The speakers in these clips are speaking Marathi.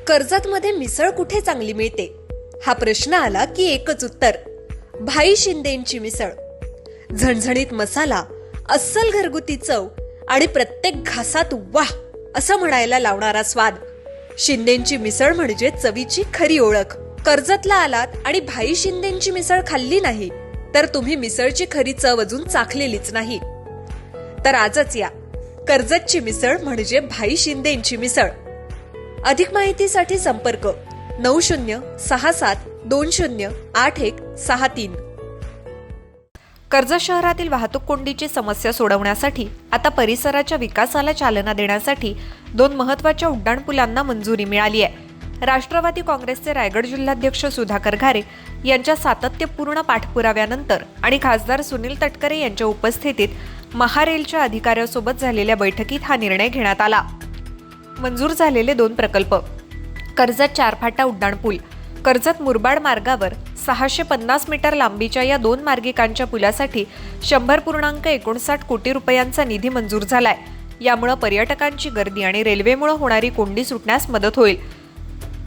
कर्जतमध्ये मिसळ कुठे चांगली मिळते हा प्रश्न आला की एकच उत्तर, भाई शिंदेंची मिसळ. झणझणीत मसाला, अस्सल घरगुती चव आणि प्रत्येक घासात वाह असं म्हणायला लावणारा स्वाद. शिंदेंची मिसळ म्हणजे चवीची खरी ओळख. कर्जतला आलात आणि भाई शिंदेंची मिसळ खाल्ली नाही तर तुम्ही मिसळची खरी चव अजून चाखलेलीच नाही. तर आजच या, कर्जतची मिसळ म्हणजे भाई शिंदेंची मिसळ. अधिक माहितीसाठी संपर्क 9067208163. कर्जत शहरातील वाहतूक कोंडीची समस्या सोडवण्यासाठी आता परिसराच्या विकासाला चालना देण्यासाठी 2 महत्त्वाच्या उड्डाणपुलांना मंजुरी मिळाली आहे. राष्ट्रवादी काँग्रेसचे रायगड जिल्हाध्यक्ष सुधाकर घारे यांच्या सातत्यपूर्ण पाठपुराव्यानंतर आणि खासदार सुनील तटकरे यांच्या उपस्थितीत महारेलच्या अधिकाऱ्यांसोबत झालेल्या बैठकीत हा निर्णय घेण्यात आला. मंजूर झालेले 2 प्रकल्प: कर्जत 4 फाटा उड्डाणपूल. कर्जत मुरबाड मार्गावर 650 मीटर लांबीच्या या 2 मार्गिकांच्या पुलासाठी 100.59 कोटी रुपयांचा निधी मंजूर झालाय. यामुळे पर्यटकांची गर्दी आणि रेल्वेमुळे होणारी कोंडी सुटण्यास मदत होईल.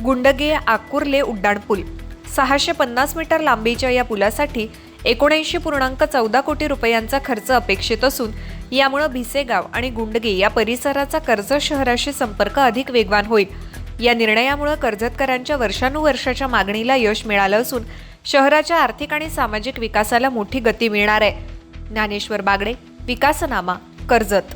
गुंडगे आकुर्ले उड्डाणपूल. 650 मीटर लांबीच्या या पुलासाठी 79.14 कोटी रुपयांचा खर्च अपेक्षित असून यामुळे भिसेगाव आणि गुंडगे या परिसराचा कर्जत शहराशी संपर्क अधिक वेगवान होईल. या निर्णयामुळे कर्जतकरांच्या वर्षानुवर्षाच्या मागणीला यश मिळालं असून शहराच्या आर्थिक आणि सामाजिक विकासाला मोठी गती मिळणार आहे. ज्ञानेश्वर बागडे, विकासनामा, कर्जत.